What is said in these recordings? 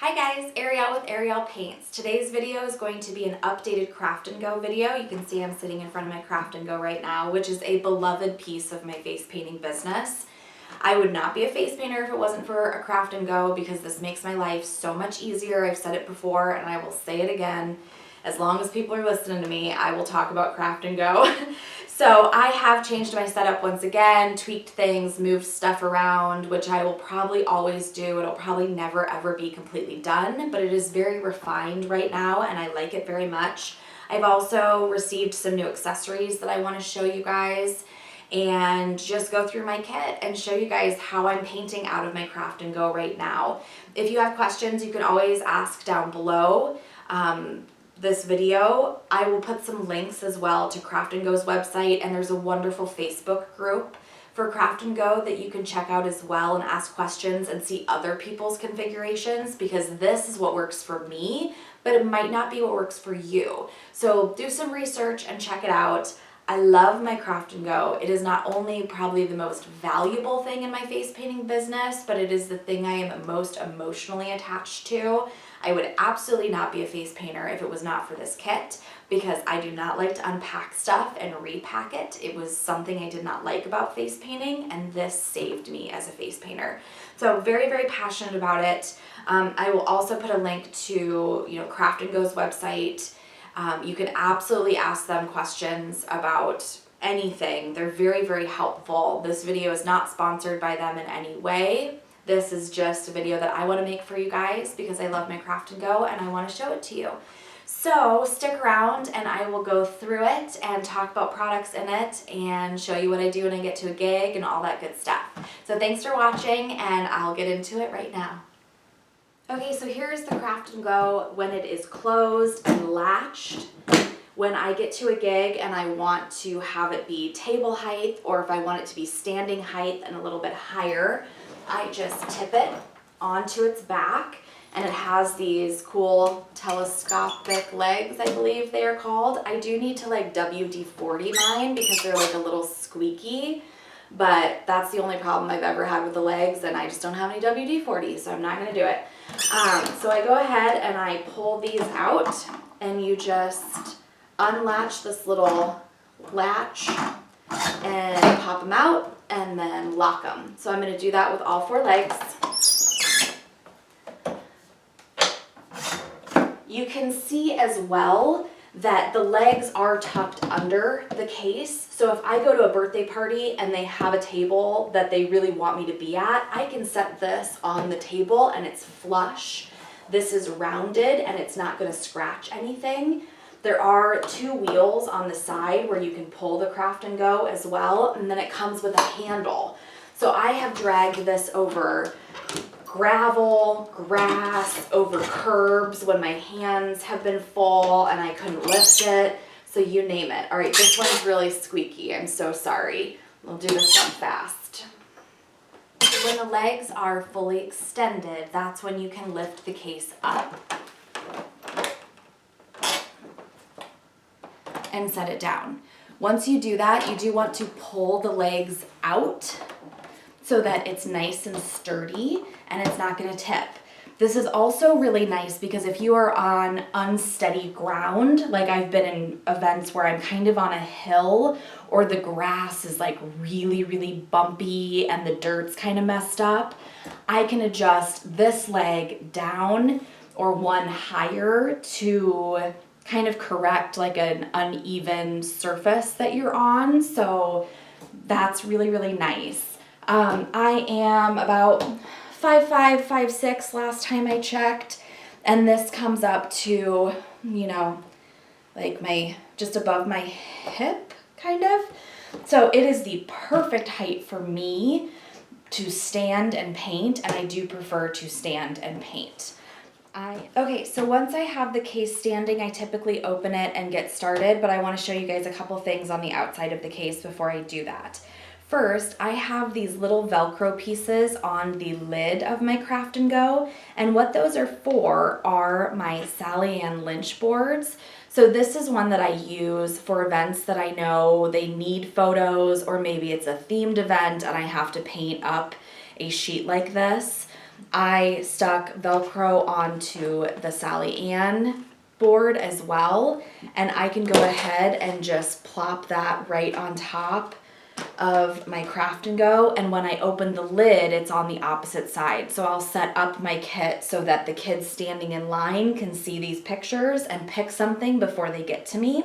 Hi guys, Ariel with Arielpaints. Today's video is going to be an updated Craft and Go video. You can see I'm sitting in front of my Craft and Go right now, which is a beloved piece of my face painting business. I would not be a face painter if it wasn't for a Craft and Go because this makes my life so much easier. I've said it before and I will say it again. As long as people are listening to me, I will talk about Craft and Go. So I have changed my setup once again, tweaked things, moved stuff around, which I will probably always do. It'll probably never ever be completely done, but it is very refined right now and I like it very much. I've also received some new accessories that I want to show you guys and just go through my kit and show you guys how I'm painting out of my Craft and Go right now. If you have questions, you can always ask down below. This video. I will put some links as well to Craft and Go's website, and there's a wonderful Facebook group for Craft and Go that you can check out as well and ask questions and see other people's configurations, because this is what works for me, but it might not be what works for you. So do some research and check it out. I love my Craft and Go. It is not only probably the most valuable thing in my face painting business, but it is the thing I am most emotionally attached to. I would absolutely not be a face painter if it was not for this kit, because I do not like to unpack stuff and repack it. It was something I did not like about face painting, and this saved me as a face painter. So very, very passionate about it. I will also put a link to Craft and Go's website. You can absolutely ask them questions about anything. They're very, very helpful. This video is not sponsored by them in any way. This is just a video that I want to make for you guys because I love my Craft and Go and I want to show it to you. So stick around and I will go through it and talk about products in it and show you what I do when I get to a gig and all that good stuff. So thanks for watching and I'll get into it right now. Okay, so here's the Craft and Go when it is closed and latched. When I get to a gig and I want to have it be table height, or if I want it to be standing height and a little bit higher, I just tip it onto its back, and it has these cool telescopic legs, I believe they are called. I do need to WD-40 mine because they're a little squeaky, but that's the only problem I've ever had with the legs, and I just don't have any WD-40, so I'm not going to do it. So I go ahead and I pull these out, and you just unlatch this little latch and pop them out and then lock them. So I'm going to do that with all four legs. You can see as well that the legs are tucked under the case. So if I go to a birthday party and they have a table that they really want me to be at, I can set this on the table and it's flush. This is rounded and it's not going to scratch anything. There are two wheels on the side where you can pull the Craft and Go as well, and then it comes with a handle. So I have dragged this over gravel, grass, over curbs when my hands have been full and I couldn't lift it. So you name it. All right, this one's really squeaky. I'm so sorry. We'll do this one fast. When the legs are fully extended, that's when you can lift the case up and set it down. Once you do that, you do want to pull the legs out so that it's nice and sturdy and it's not going to tip. This is also really nice because if you are on unsteady ground, like I've been in events where I'm kind of on a hill or the grass is really, really bumpy and the dirt's kind of messed up, I can adjust this leg down or one higher to kind of correct an uneven surface that you're on. So that's really, really nice. I am about 5'5", 5'6" last time I checked, and this comes up to, just above my hip, kind of. So it is the perfect height for me to stand and paint, and I do prefer to stand and paint. Okay, so once I have the case standing, I typically open it and get started, but I want to show you guys a couple things on the outside of the case before I do that. First, I have these little Velcro pieces on the lid of my Craft and Go, and what those are for are my Sally Ann Lynch boards. So this is one that I use for events that I know they need photos, or maybe it's a themed event and I have to paint up a sheet like this. I stuck Velcro onto the Sally Ann board as well, and I can go ahead and just plop that right on top of my Craft and Go, and when I open the lid, it's on the opposite side. So I'll set up my kit so that the kids standing in line can see these pictures and pick something before they get to me.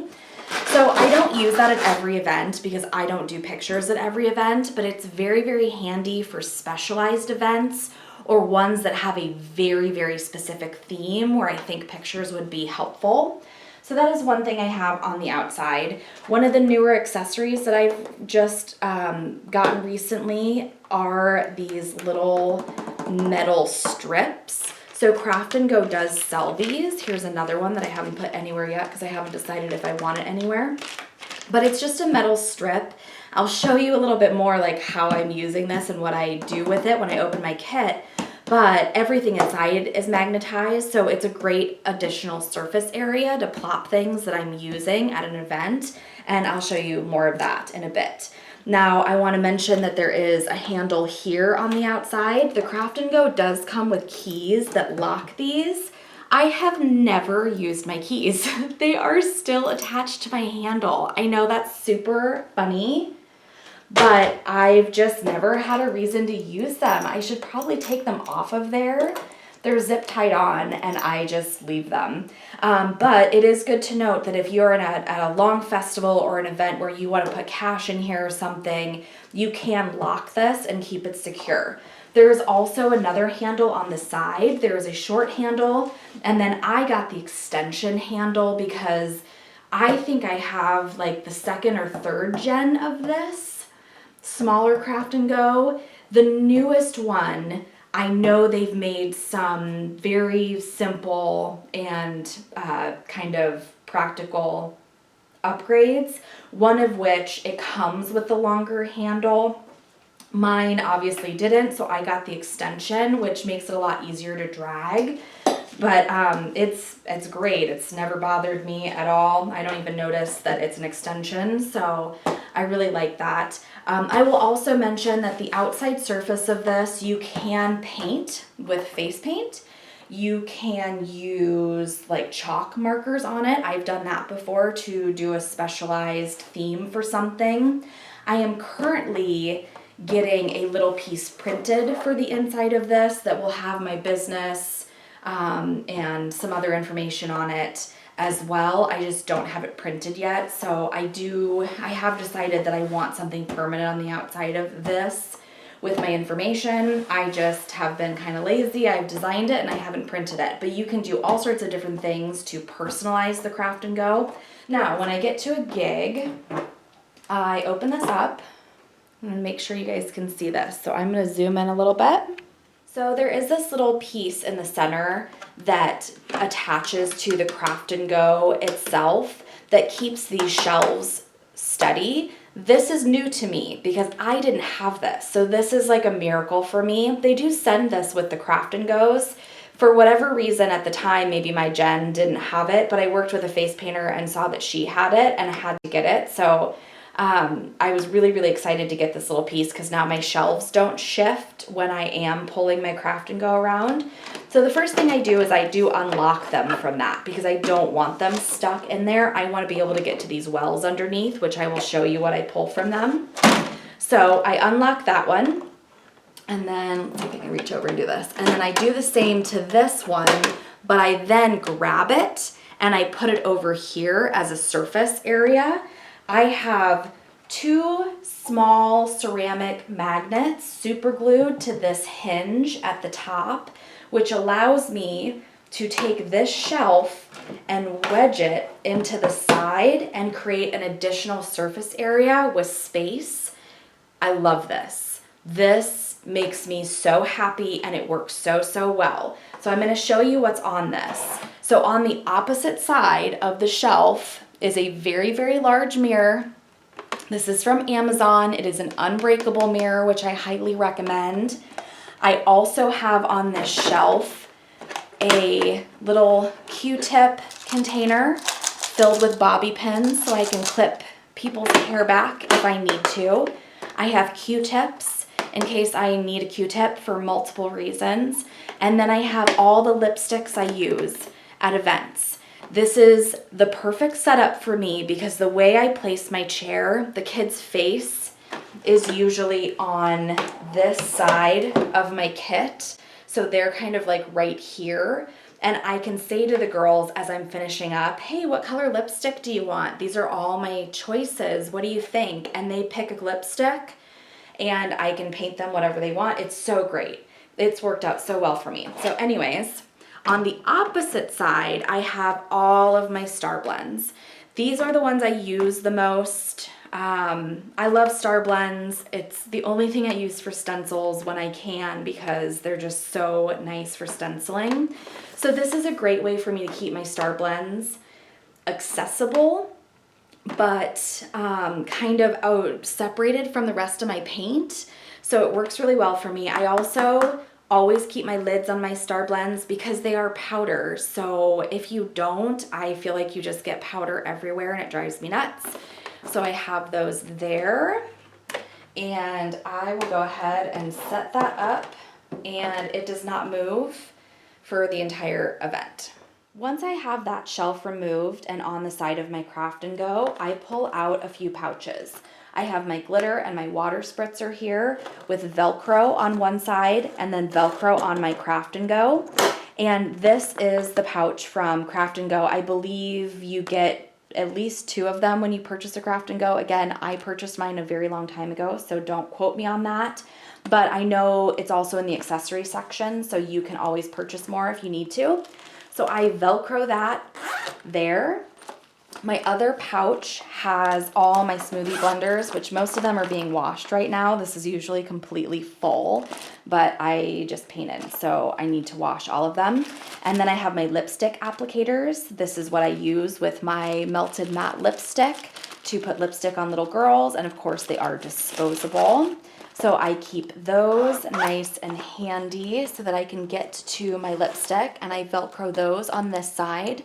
So I don't use that at every event because I don't do pictures at every event, but it's very, very handy for specialized events or ones that have a very, very specific theme where I think pictures would be helpful. So that is one thing I have on the outside. One of the newer accessories that I've just gotten recently are these little metal strips. So Craft and Go does sell these. Here's another one that I haven't put anywhere yet because I haven't decided if I want it anywhere. But it's just a metal strip. I'll show you a little bit more like how I'm using this and what I do with it when I open my kit. But everything inside is magnetized, so it's a great additional surface area to plop things that I'm using at an event, and I'll show you more of that in a bit. Now, I want to mention that there is a handle here on the outside. The Craft and Go does come with keys that lock these. I have never used my keys. They are still attached to my handle. I know that's super funny, but I've just never had a reason to use them. I should probably take them off of there. They're zip tied on and I just leave them. But it is good to note that if you're at a long festival or an event where you want to put cash in here or something, you can lock this and keep it secure. There's also another handle on the side. There is a short handle, and then I got the extension handle because I think I have like the second or third gen of this smaller Craft and Go. The newest one, I know they've made some very simple and kind of practical upgrades, one of which it comes with the longer handle. Mine obviously didn't, so I got the extension, which makes it a lot easier to drag. But it's great. It's never bothered me at all. I don't even notice that it's an extension, so I really like that. I will also mention that the outside surface of this you can paint with face paint. You can use like chalk markers on it. I've done that before to do a specialized theme for something. I am currently getting a little piece printed for the inside of this that will have my business and some other information on it as well. I just don't have it printed yet, so I have decided that I want something permanent on the outside of this with my information. I just have been kind of lazy. I've designed it and I haven't printed it, but you can do all sorts of different things to personalize the Craft and Go. Now, when I get to a gig, I open this up. I'm gonna make sure you guys can see this. So I'm gonna zoom in a little bit. So there is this little piece in the center that attaches to the Craft and Go itself that keeps these shelves steady. This is new to me because I didn't have this. So this is like a miracle for me. They do send this with the Craft and Go's. For whatever reason at the time, maybe my Jen didn't have it, but I worked with a face painter and saw that she had it and I had to get it. So I was really, really excited to get this little piece because now my shelves don't shift when I am pulling my Craft and Go around. So the first thing I do is I do unlock them from that because I don't want them stuck in there. I want to be able to get to these wells underneath, which I will show you what I pull from them. So I unlock that one, and then let's see if I can reach over and do this. And then I do the same to this one, but I then grab it and I put it over here as a surface area. I have two small ceramic magnets super glued to this hinge at the top, which allows me to take this shelf and wedge it into the side and create an additional surface area with space. I love this. This makes me so happy and it works so, so well. So I'm going to show you what's on this. So on the opposite side of the shelf is a very, very large mirror. This is from Amazon. It is an unbreakable mirror, which I highly recommend. I also have on this shelf a little Q-tip container filled with bobby pins so I can clip people's hair back if I need to. I have Q-tips in case I need a Q-tip for multiple reasons. And then I have all the lipsticks I use at events. This is the perfect setup for me because the way I place my chair, the kid's face is usually on this side of my kit. So they're kind of like right here. And I can say to the girls as I'm finishing up, hey, what color lipstick do you want? These are all my choices. What do you think? And they pick a lipstick and I can paint them whatever they want. It's so great. It's worked out so well for me. So anyways, on the opposite side, I have all of my StarBlends. These are the ones I use the most. I love StarBlends. It's the only thing I use for stencils when I can because they're just so nice for stenciling. So this is a great way for me to keep my StarBlends accessible, but kind of out separated from the rest of my paint. So it works really well for me. I also always keep my lids on my StarBlends because they are powder. So if you don't, I feel like you just get powder everywhere and it drives me nuts. So I have those there, and I will go ahead and set that up, and it does not move for the entire event. Once I have that shelf removed and on the side of my Craft & Go, I pull out a few pouches. I have my glitter and my water spritzer here with Velcro on one side and then Velcro on my Craft & Go. And this is the pouch from Craft & Go. I believe you get at least 2 of them when you purchase a Craft & Go. Again, I purchased mine a very long time ago, so don't quote me on that. But I know it's also in the accessory section, so you can always purchase more if you need to. So I Velcro that there. My other pouch has all my smoothie blenders, which most of them are being washed right now. This is usually completely full, but I just painted, so I need to wash all of them. And then I have my lipstick applicators. This is what I use with my melted matte lipstick to put lipstick on little girls, and of course they are disposable. So I keep those nice and handy so that I can get to my lipstick, and I Velcro those on this side.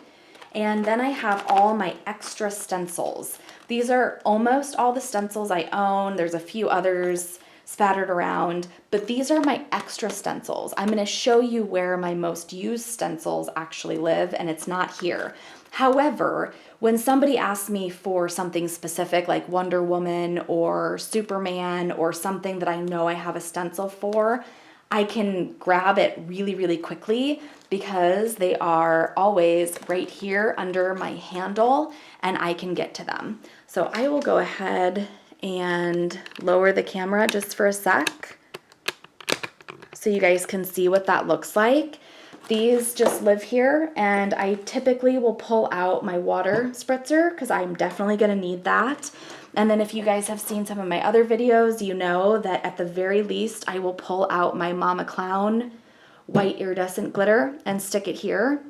And then I have all my extra stencils. These are almost all the stencils I own. There's a few others spattered around, but these are my extra stencils. I'm gonna show you where my most used stencils actually live, and it's not here. However, when somebody asks me for something specific like Wonder Woman or Superman or something that I know I have a stencil for, I can grab it really, really quickly because they are always right here under my handle and I can get to them. So I will go ahead and lower the camera just for a sec so you guys can see what that looks like. These just live here, and I typically will pull out my water spritzer because I'm definitely going to need that. And then if you guys have seen some of my other videos, you know that at the very least I will pull out my Mama Clown white iridescent glitter and stick it here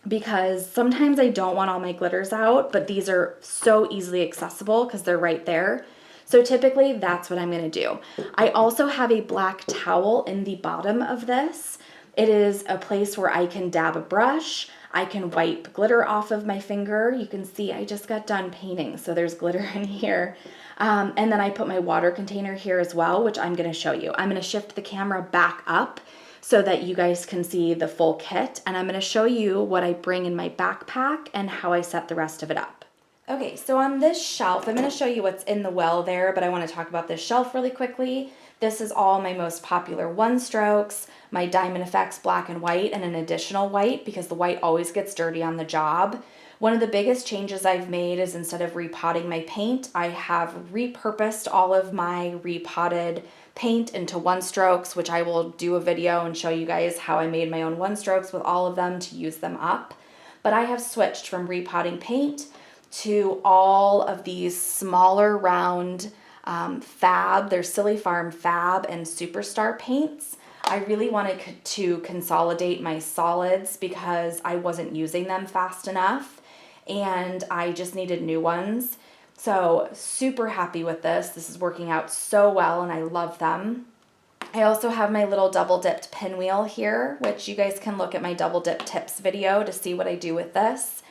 because sometimes I don't want all my glitters out, but these are so easily accessible because they're right there. So typically that's what I'm going to do. I also have a black towel in the bottom of this. It is a place where I can dab a brush. I can wipe glitter off of my finger. You can see I just got done painting, so there's glitter in here. And then I put my water container here as well, which I'm going to show you. I'm going to shift the camera back up so that you guys can see the full kit. And I'm going to show you what I bring in my backpack and how I set the rest of it up. Okay, so on this shelf, I'm going to show you what's in the well there, but I want to talk about this shelf really quickly. This is all my most popular one strokes, my Diamond Effects black and white, and an additional white because the white always gets dirty on the job. One of the biggest changes I've made is instead of repotting my paint, I have repurposed all of my repotted paint into one strokes, which I will do a video and show you guys how I made my own one strokes with all of them to use them up. But I have switched from repotting paint to all of these smaller round fab. They're Silly Farm Fab and Superstar paints. I really wanted to consolidate my solids because I wasn't using them fast enough and I just needed new ones. So super happy with this. This is working out so well and I love them. I also have my little double dipped pinwheel here, which you guys can look at my double dip tips video to see what I do with this.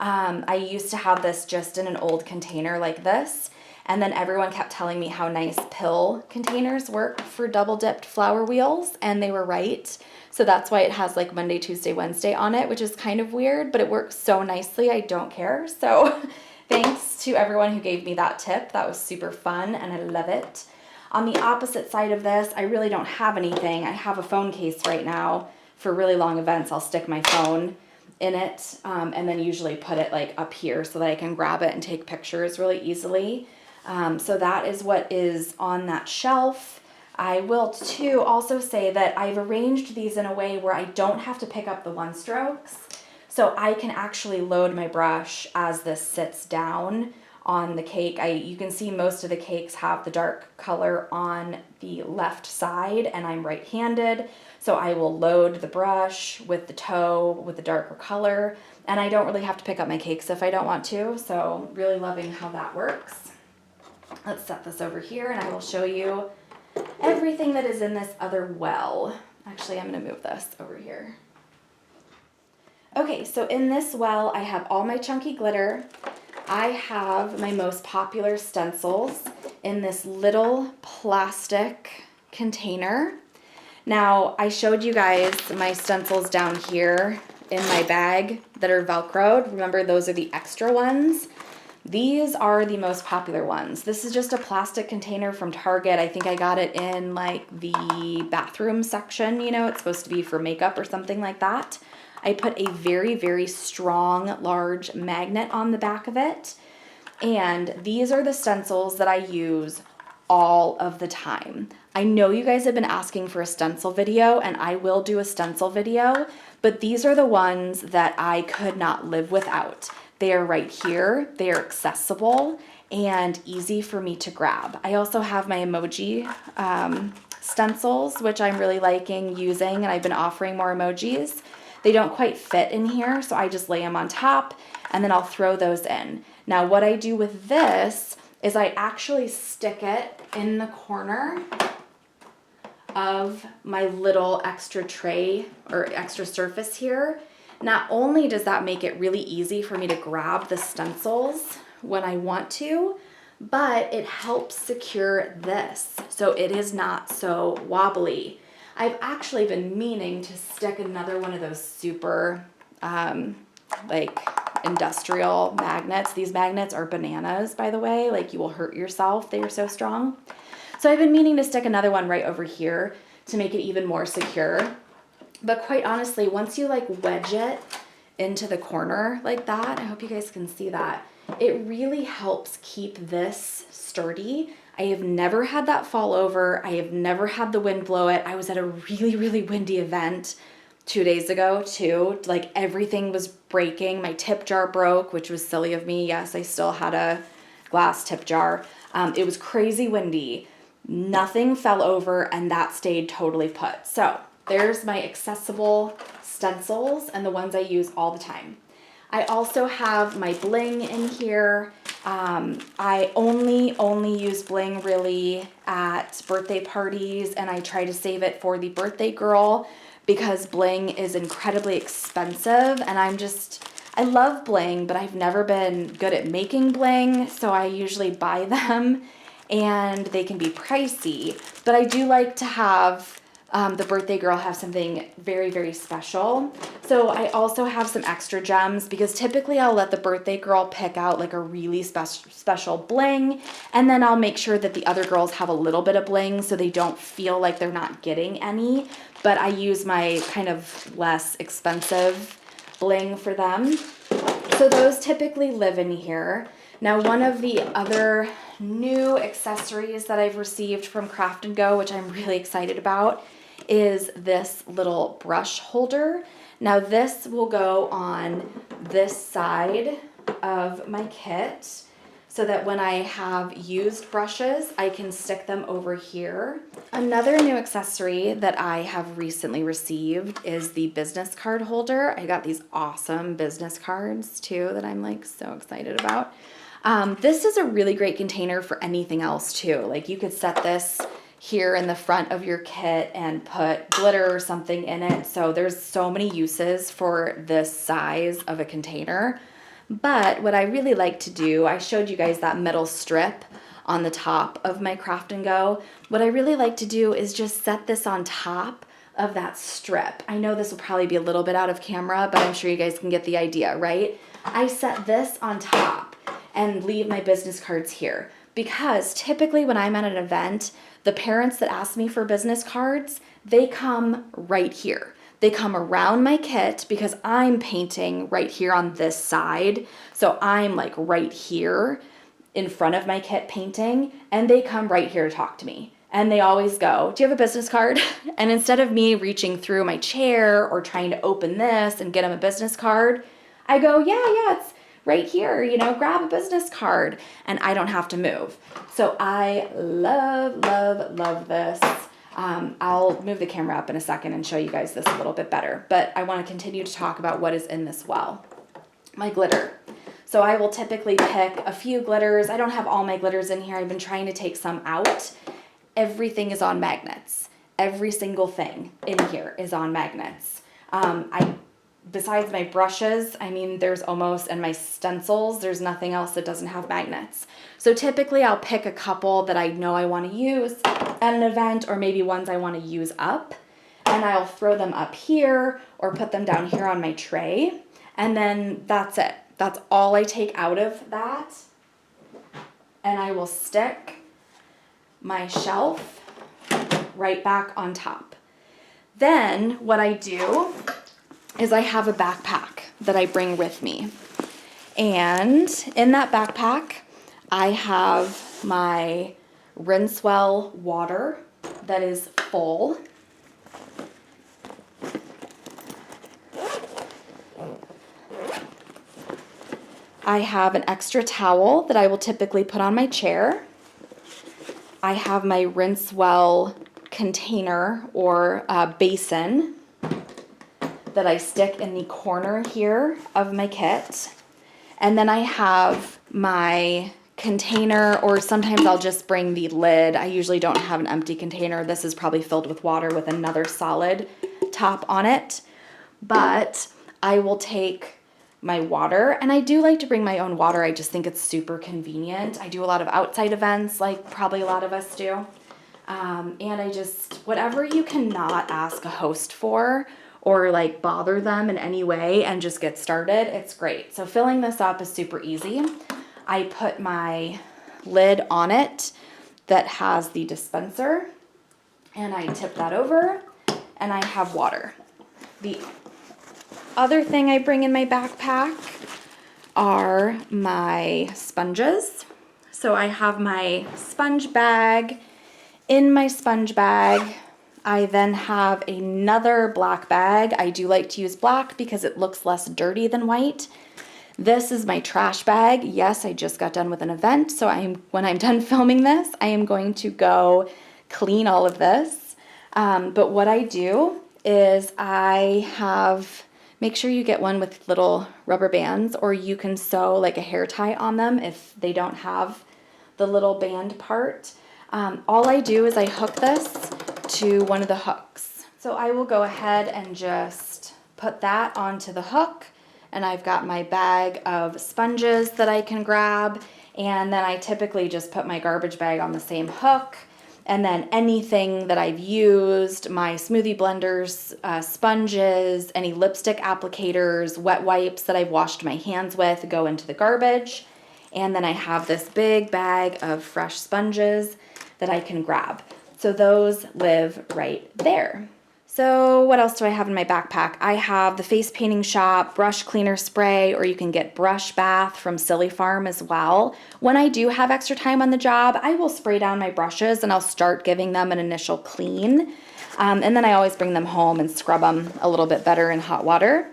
I used to have this just in an old container like this. And then everyone kept telling me how nice pill containers work for double dipped flower wheels, and they were right. So that's why it has like Monday, Tuesday, Wednesday on it, which is kind of weird, but it works so nicely, I don't care. So thanks to everyone who gave me that tip. That was super fun and I love it. On the opposite side of this, I really don't have anything. I have a phone case right now. For really long events, I'll stick my phone in it and then usually put it like up here so that I can grab it and take pictures really easily. So that is what is on that shelf. I will too also say that I've arranged these in a way where I don't have to pick up the one strokes. So I can actually load my brush as this sits down on the cake. You can see most of the cakes have the dark color on the left side and I'm right-handed. So I will load the brush with the toe with the darker color and I don't really have to pick up my cakes if I don't want to. So really loving how that works. Let's set this over here and I will show you everything that is in this other well. Actually, I'm going to move this over here. Okay, so in this well, I have all my chunky glitter. I have my most popular stencils in this little plastic container. Now, I showed you guys my stencils down here in my bag that are Velcroed. Remember, those are the extra ones. These are the most popular ones. This is just a plastic container from Target. I think I got it in like the bathroom section, you know, it's supposed to be for makeup or something like that. I put a very, very strong, large magnet on the back of it. And these are the stencils that I use all of the time. I know you guys have been asking for a stencil video, and I will do a stencil video, but these are the ones that I could not live without. They are right here, they are accessible, and easy for me to grab. I also have my emoji stencils, which I'm really liking using, and I've been offering more emojis. They don't quite fit in here, so I just lay them on top, and then I'll throw those in. Now, what I do with this is I actually stick it in the corner of my little extra tray or extra surface here. Not only does that make it really easy for me to grab the stencils when I want to, but it helps secure this so it is not so wobbly. I've actually been meaning to stick another one of those super like industrial magnets. These magnets are bananas, by the way. Like, you will hurt yourself. They are so strong. So I've been meaning to stick another one right over here to make it even more secure. But quite honestly, once you like wedge it into the corner like that, I hope you guys can see that, it really helps keep this sturdy. I have never had that fall over. I have never had the wind blow it. I was at a really, really windy event 2 days ago too. Like, everything was breaking. My tip jar broke, which was silly of me. Yes, I still had a glass tip jar. It was crazy windy. Nothing fell over and that stayed totally put. So there's my accessible stencils and the ones I use all the time. I also have my bling in here. I only use bling really at birthday parties, and I try to save it for the birthday girl because bling is incredibly expensive, and I love bling, but I've never been good at making bling, so I usually buy them and they can be pricey, but I do like to have the birthday girl have something very, very special. So I also have some extra gems because typically I'll let the birthday girl pick out like a really special bling, and then I'll make sure that the other girls have a little bit of bling so they don't feel like they're not getting any, but I use my kind of less expensive bling for them. So those typically live in here. Now, one of the other new accessories that I've received from Craft & Go, which I'm really excited about, is this little brush holder. Now, this will go on this side of my kit so that when I have used brushes, I can stick them over here. Another new accessory that I have recently received is the business card holder. I got these awesome business cards too that I'm like so excited about. This is a really great container for anything else too. Like, you could set this here in the front of your kit and put glitter or something in it. So there's so many uses for this size of a container. But what I really like to do, I showed you guys that metal strip on the top of my Craft and Go. What I really like to do is just set this on top of that strip. I know this will probably be a little bit out of camera, but I'm sure you guys can get the idea, right? I set this on top and leave my business cards here because typically when I'm at an event, the parents that ask me for business cards, they come right here. They come around my kit because I'm painting right here on this side. So I'm like right here in front of my kit painting, and they come right here to talk to me. And they always go, "Do you have a business card?" And instead of me reaching through my chair or trying to open this and get them a business card, I go, yeah, it's right here, grab a business card, and I don't have to move. So I love this. I'll move the camera up in a second and show you guys this a little bit better, but I want to continue to talk about what is in this well. My glitter. So I will typically pick a few glitters. I don't have all my glitters in here. I've been trying to take some out. Everything is on magnets. Every single thing in here is on magnets. Besides my brushes, and my stencils, there's nothing else that doesn't have magnets. So typically I'll pick a couple that I know I want to use at an event, or maybe ones I want to use up, and I'll throw them up here or put them down here on my tray, and then that's it. That's all I take out of that, and I will stick my shelf right back on top. Then what I do is I have a backpack that I bring with me. And in that backpack, I have my Rinsewell water that is full. I have an extra towel that I will typically put on my chair. I have my Rinsewell container or basin that I stick in the corner here of my kit. And then I have my container, or sometimes I'll just bring the lid. I usually don't have an empty container. This is probably filled with water with another solid top on it. But I will take my water, and I do like to bring my own water. I just think it's super convenient. I do a lot of outside events, like probably a lot of us do. And I just, whatever you cannot ask a host for, or like bother them in any way and just get started, it's great. So filling this up is super easy. I put my lid on it that has the dispenser, and I tip that over, and I have water. The other thing I bring in my backpack are my sponges. So I have my sponge bag. In my sponge bag, I then have another black bag. I do like to use black because it looks less dirty than white. This is my trash bag. Yes, I just got done with an event, so when I'm done filming this, I am going to go clean all of this. But what I do is make sure you get one with little rubber bands, or you can sew like a hair tie on them if they don't have the little band part. All I do is I hook this to one of the hooks. So I will go ahead and just put that onto the hook, and I've got my bag of sponges that I can grab, and then I typically just put my garbage bag on the same hook, and then anything that I've used, my smoothie blenders, sponges, any lipstick applicators, wet wipes that I've washed my hands with go into the garbage, and then I have this big bag of fresh sponges that I can grab. So those live right there. So what else do I have in my backpack? I have the Face Painting Shop brush cleaner spray, or you can get Brush Bath from Silly Farm as well. When I do have extra time on the job, I will spray down my brushes and I'll start giving them an initial clean. And then I always bring them home and scrub them a little bit better in hot water.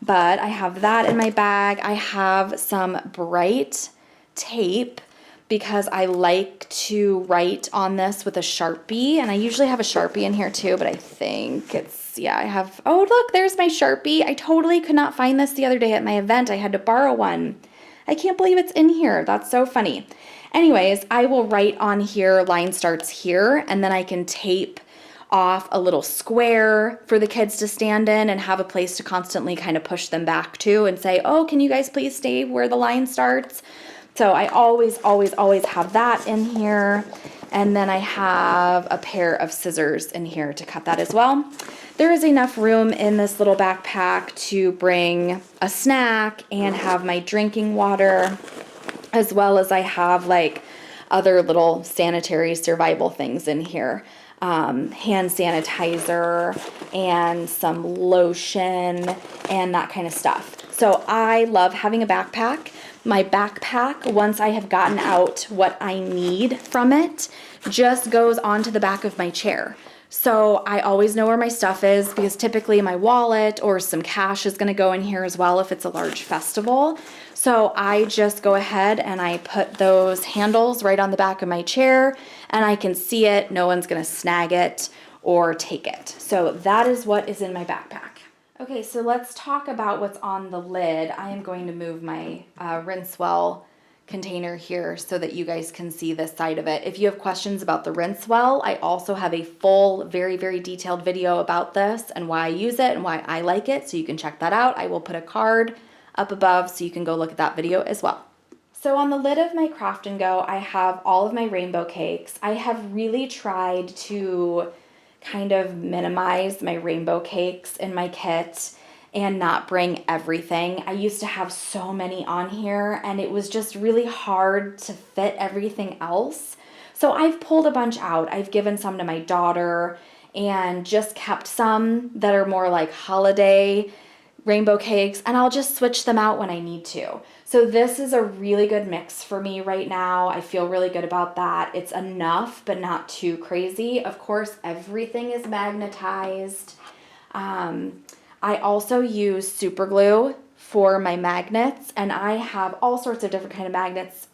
But I have that in my bag. I have some bright tape because I like to write on this with a Sharpie, and I usually have a Sharpie in here too, but I think I have, oh look, there's my Sharpie. I totally could not find this the other day at my event. I had to borrow one. I can't believe it's in here. That's so funny. Anyways, I will write on here, line starts here, and then I can tape off a little square for the kids to stand in and have a place to constantly kind of push them back to and say, oh, can you guys please stay where the line starts? So I always have that in here. And then I have a pair of scissors in here to cut that as well. There is enough room in this little backpack to bring a snack and have my drinking water, as well as I have like other little sanitary survival things in here. Hand sanitizer and some lotion and that kind of stuff. So I love having a backpack. My backpack, once I have gotten out what I need from it, just goes onto the back of my chair. So I always know where my stuff is, because typically my wallet or some cash is going to go in here as well if it's a large festival. So I just go ahead and I put those handles right on the back of my chair, and I can see it. No one's going to snag it or take it. So that is what is in my backpack. Okay, so let's talk about what's on the lid. I am going to move my Rinsewell container here so that you guys can see this side of it. If you have questions about the Rinsewell, I also have a full, very detailed video about this and why I use it and why I like it, so you can check that out. I will put a card up above so you can go look at that video as well. So on the lid of my Craft & Go, I have all of my rainbow cakes. I have really tried to kind of minimize my rainbow cakes in my kit and not bring everything. I used to have so many on here, and it was just really hard to fit everything else. So I've pulled a bunch out. I've given some to my daughter and just kept some that are more like holiday rainbow cakes, and I'll just switch them out when I need to. So this is a really good mix for me right now. I feel really good about that. It's enough, but not too crazy. Of course, everything is magnetized. I also use super glue for my magnets, and I have all sorts of different kind of magnets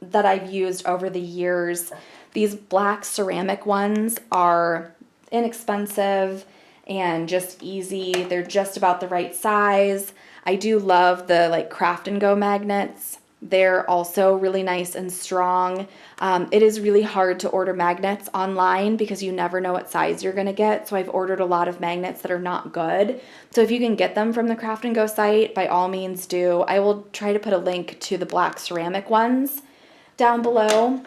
that I've used over the years. These black ceramic ones are inexpensive and just easy. They're just about the right size. I do love the like Craft & Go magnets. They're also really nice and strong. It is really hard to order magnets online because you never know what size you're gonna get. So I've ordered a lot of magnets that are not good. So if you can get them from the Craft & Go site, by all means do. I will try to put a link to the black ceramic ones down below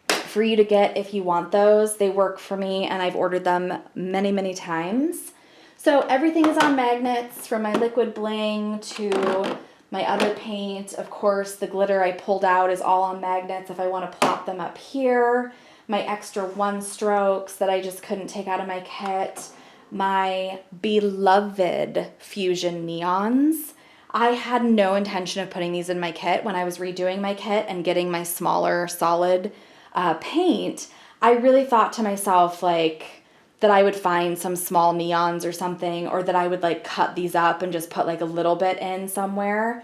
for you to get if you want those. They work for me, and I've ordered them many times. So everything is on magnets, from my liquid bling to my other paint. Of course, the glitter I pulled out is all on magnets if I want to plop them up here. My extra one strokes that I just couldn't take out of my kit. My beloved Fusion neons. I had no intention of putting these in my kit when I was redoing my kit and getting my smaller solid paint. I really thought to myself like that I would find some small neons or something, or that I would like cut these up and just put like a little bit in somewhere.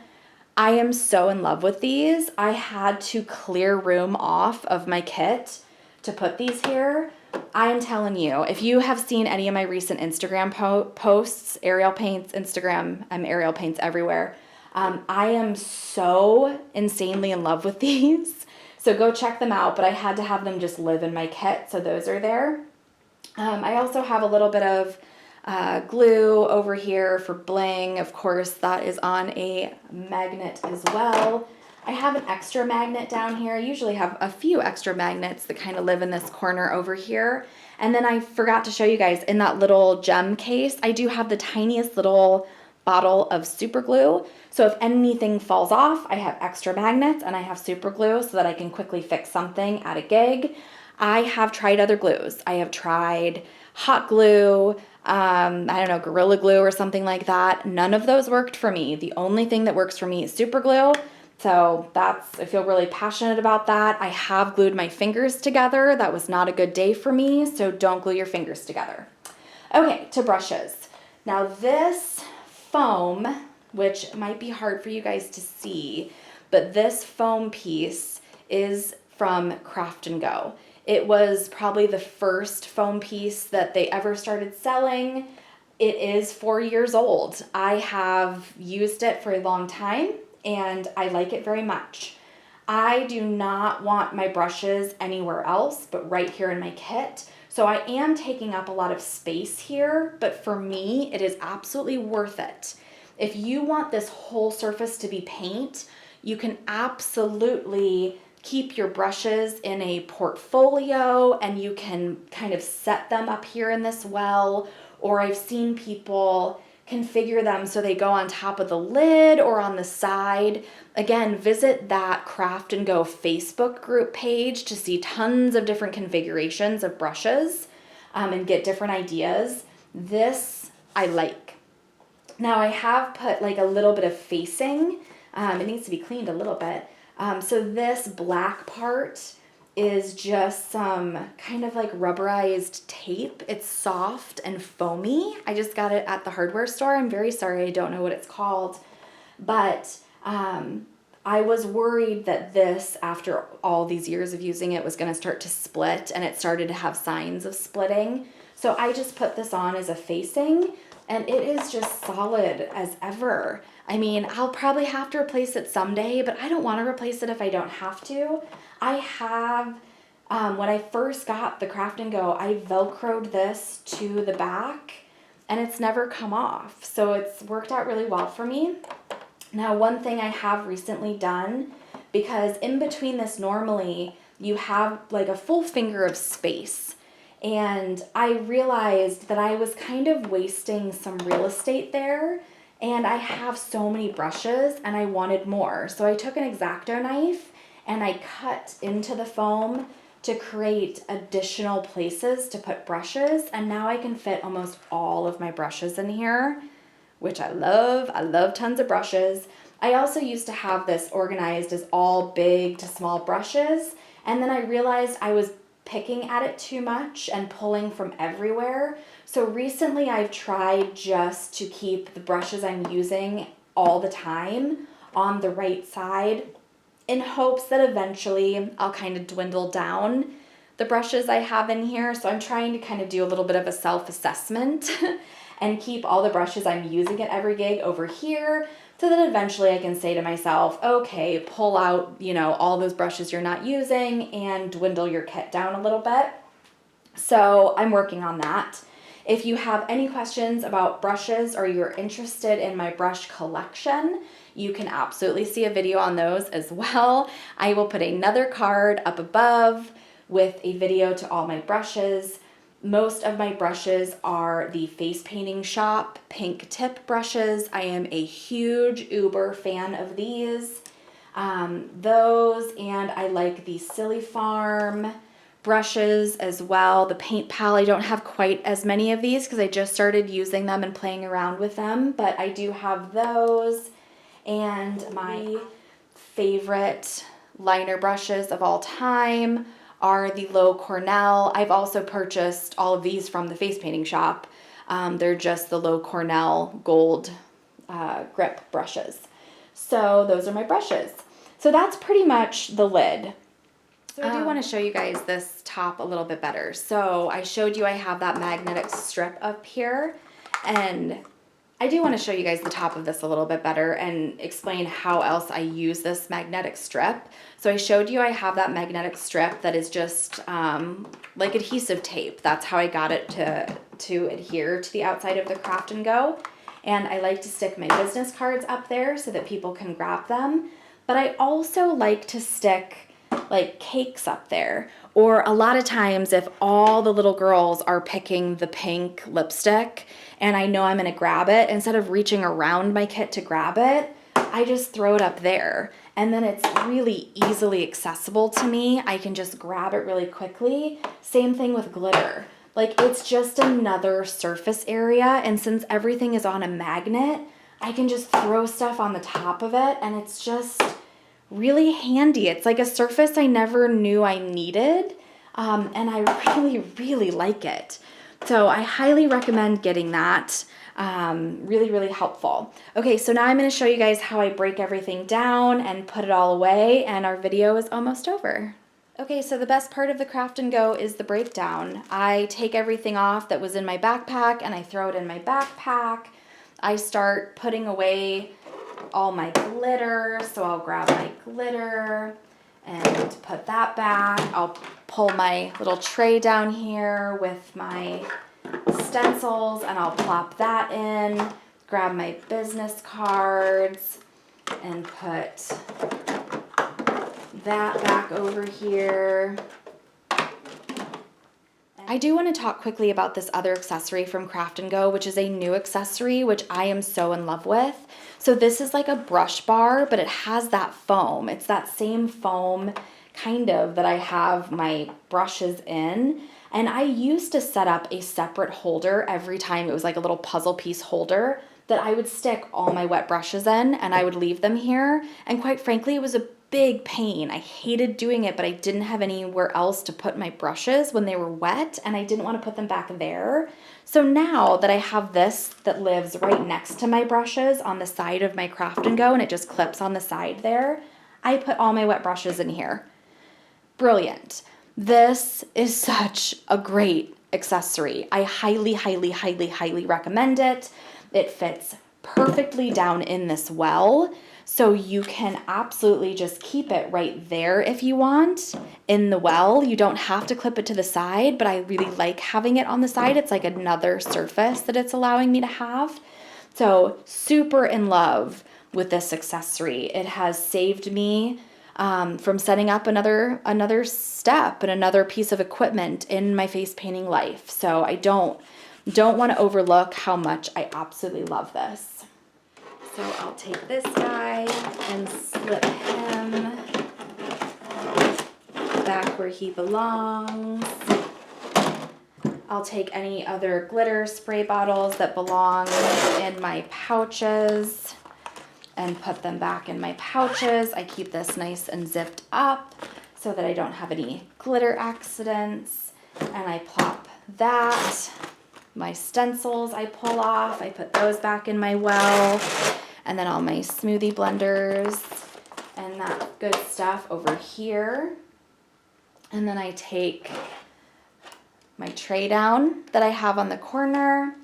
I am so in love with these. I had to clear room off of my kit to put these here. I am telling you, if you have seen any of my recent Instagram posts, Arielpaints, Instagram, I'm Arielpaints everywhere. I am so insanely in love with these. So go check them out, but I had to have them just live in my kit, so those are there. I also have a little bit of glue over here for bling. Of course, that is on a magnet as well. I have an extra magnet down here. I usually have a few extra magnets that kind of live in this corner over here. And then I forgot to show you guys, in that little gem case, I do have the tiniest little bottle of super glue. So if anything falls off, I have extra magnets and I have super glue so that I can quickly fix something at a gig. I have tried other glues. I have tried hot glue, I don't know, Gorilla Glue or something like that. None of those worked for me. The only thing that works for me is super glue. So I feel really passionate about that. I have glued my fingers together. That was not a good day for me, so don't glue your fingers together. Okay, to brushes. Now this foam, which might be hard for you guys to see, but this foam piece is from Craft & Go. It was probably the first foam piece that they ever started selling. It is 4 years old. I have used it for a long time and I like it very much. I do not want my brushes anywhere else but right here in my kit. So I am taking up a lot of space here, but for me, it is absolutely worth it. If you want this whole surface to be paint, You can absolutely keep your brushes in a portfolio and you can kind of set them up here in this well, or I've seen people configure them so they go on top of the lid or on the side. Again, visit that Craft and Go Facebook group page to see tons of different configurations of brushes and get different ideas. This I like. Now I have put like a little bit of facing. It needs to be cleaned a little bit. So this black part is just some kind of like rubberized tape. It's soft and foamy. I just got it at the hardware store. I'm very sorry, I don't know what it's called. But I was worried that this, after all these years of using it, was gonna start to split, and it started to have signs of splitting. So I just put this on as a facing, and it is just solid as ever. I mean, I'll probably have to replace it someday, but I don't want to replace it if I don't have to. I have, when I first got the Craft and Go, I Velcroed this to the back, and it's never come off. So it's worked out really well for me. Now, one thing I have recently done, because in between this normally, you have like a full finger of space. And I realized that I was kind of wasting some real estate there, and I have so many brushes and I wanted more. So I took an X-Acto knife and I cut into the foam to create additional places to put brushes, and now I can fit almost all of my brushes in here, which I love. I love tons of brushes. I also used to have this organized as all big to small brushes, and then I realized I was picking at it too much and pulling from everywhere. So recently I've tried just to keep the brushes I'm using all the time on the right side, in hopes that eventually I'll kind of dwindle down the brushes I have in here. So I'm trying to kind of do a little bit of a self-assessment and keep all the brushes I'm using at every gig over here, so that eventually I can say to myself, okay, pull out, you know, all those brushes you're not using and dwindle your kit down a little bit. So I'm working on that. If you have any questions about brushes or you're interested in my brush collection, you can absolutely see a video on those as well. I will put another card up above with a video to all my brushes. Most of my brushes are the Face Painting Shop pink tip brushes. I am a huge uber fan of these. Those, and I like the Silly Farm brushes as well. The Paint Pal, I don't have quite as many of these because I just started using them and playing around with them, but I do have those. And my favorite liner brushes of all time are the Low Cornell. I've also purchased all of these from the Face Painting Shop. They're just the Low Cornell gold grip brushes. So those are my brushes. So that's pretty much the lid. So I do want to show you guys this top a little bit better. So I showed you I have that magnetic strip up here, and I do want to show you guys the top of this a little bit better and explain how else I use this magnetic strip. So I showed you I have that magnetic strip that is just like adhesive tape. That's how I got it to adhere to the outside of the Craft and Go. And I like to stick my business cards up there so that people can grab them. But I also like to stick like cakes up there. Or a lot of times if all the little girls are picking the pink lipstick and I know I'm going to grab it, instead of reaching around my kit to grab it, I just throw it up there. And then it's really easily accessible to me. I can just grab it really quickly. Same thing with glitter. Like, it's just another surface area, and since everything is on a magnet, I can just throw stuff on the top of it, and it's just really handy. It's like a surface I never knew I needed, and I really, really like it. So I highly recommend getting that. Really, really helpful. Okay, so now I'm going to show you guys how I break everything down and put it all away, and our video is almost over. Okay, so the best part of the Craft and Go is the breakdown. I take everything off that was in my backpack and I throw it in my backpack. I start putting away all my glitter, so I'll grab my glitter and put that back. I'll pull my little tray down here with my stencils and I'll plop that in, grab my business cards, and put that back over here. I do want to talk quickly about this other accessory from Craft & Go, which is a new accessory, which I am so in love with. So this is like a brush bar, but it has that foam. It's that same foam kind of that I have my brushes in. And I used to set up a separate holder every time. It was like a little puzzle piece holder that I would stick all my wet brushes in, and I would leave them here. And quite frankly, it was a big pain. I hated doing it, but I didn't have anywhere else to put my brushes when they were wet, and I didn't want to put them back there. So now that I have this that lives right next to my brushes on the side of my Craft & Go, and it just clips on the side there, I put all my wet brushes in here. Brilliant. This is such a great accessory. I highly, highly, highly, highly recommend it. It fits perfectly down in this well. So you can absolutely just keep it right there if you want in the well. You don't have to clip it to the side, but I really like having it on the side. It's like another surface that it's allowing me to have. So super in love with this accessory. It has saved me from setting up another step and another piece of equipment in my face painting life. So I don't want to overlook how much I absolutely love this. So I'll take this guy and slip him back where he belongs. I'll take any other glitter spray bottles that belong in my pouches and put them back in my pouches. I keep this nice and zipped up so that I don't have any glitter accidents. And I plop that. My stencils I pull off. I put those back in my well. And then all my smoothie blenders and that good stuff over here. And then I take my tray down that I have on the corner,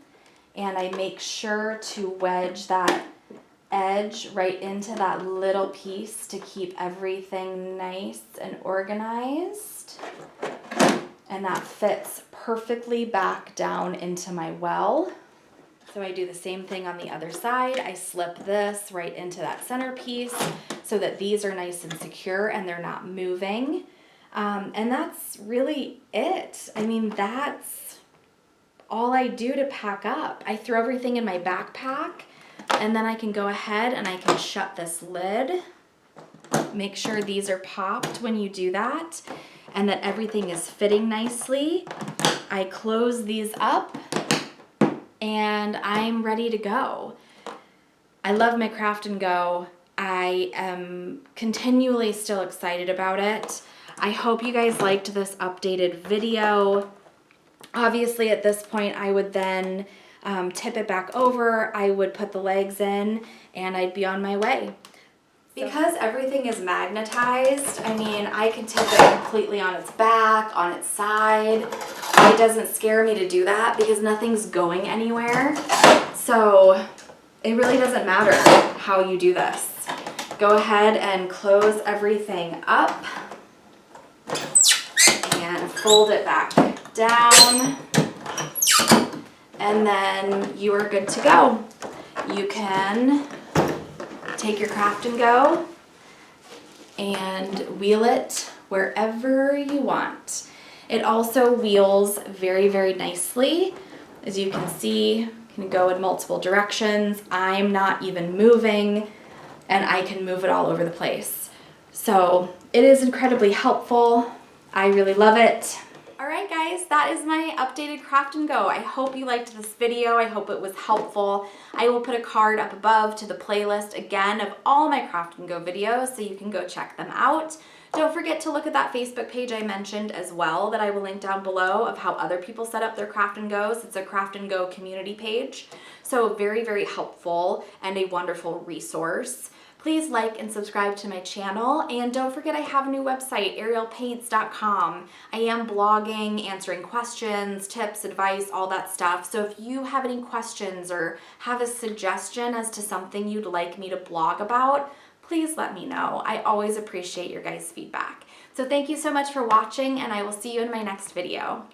and I make sure to wedge that edge right into that little piece to keep everything nice and organized. And that fits perfectly back down into my well. So I do the same thing on the other side. I slip this right into that centerpiece so that these are nice and secure and they're not moving. And that's really it. I mean, that's all I do to pack up. I throw everything in my backpack, and then I can go ahead and I can shut this lid. Make sure these are popped when you do that and that everything is fitting nicely. I close these up and I'm ready to go. I love my Craft & Go. I am continually still excited about it. I hope you guys liked this updated video. Obviously at this point I would then tip it back over, I would put the legs in, and I'd be on my way. Because everything is magnetized, I mean, I can tip it completely on its back, on its side. It doesn't scare me to do that because nothing's going anywhere. So it really doesn't matter how you do this. Go ahead and close everything up and fold it back down. And then you are good to go. You can take your Craft & Go and wheel it wherever you want. It also wheels very, very nicely. As you can see, you can go in multiple directions. I'm not even moving, and I can move it all over the place. So it is incredibly helpful. I really love it. All right, guys, that is my updated Craft & Go. I hope you liked this video. I hope it was helpful. I will put a card up above to the playlist again of all my Craft & Go videos so you can go check them out. Don't forget to look at that Facebook page I mentioned as well that I will link down below of how other people set up their Craft & Go's. It's a Craft & Go community page. So very, very helpful and a wonderful resource. Please like and subscribe to my channel, and don't forget I have a new website, Arielpaints.com. I am blogging, answering questions, tips, advice, all that stuff. So if you have any questions or have a suggestion as to something you'd like me to blog about, please let me know. I always appreciate your guys' feedback. So thank you so much for watching, and I will see you in my next video.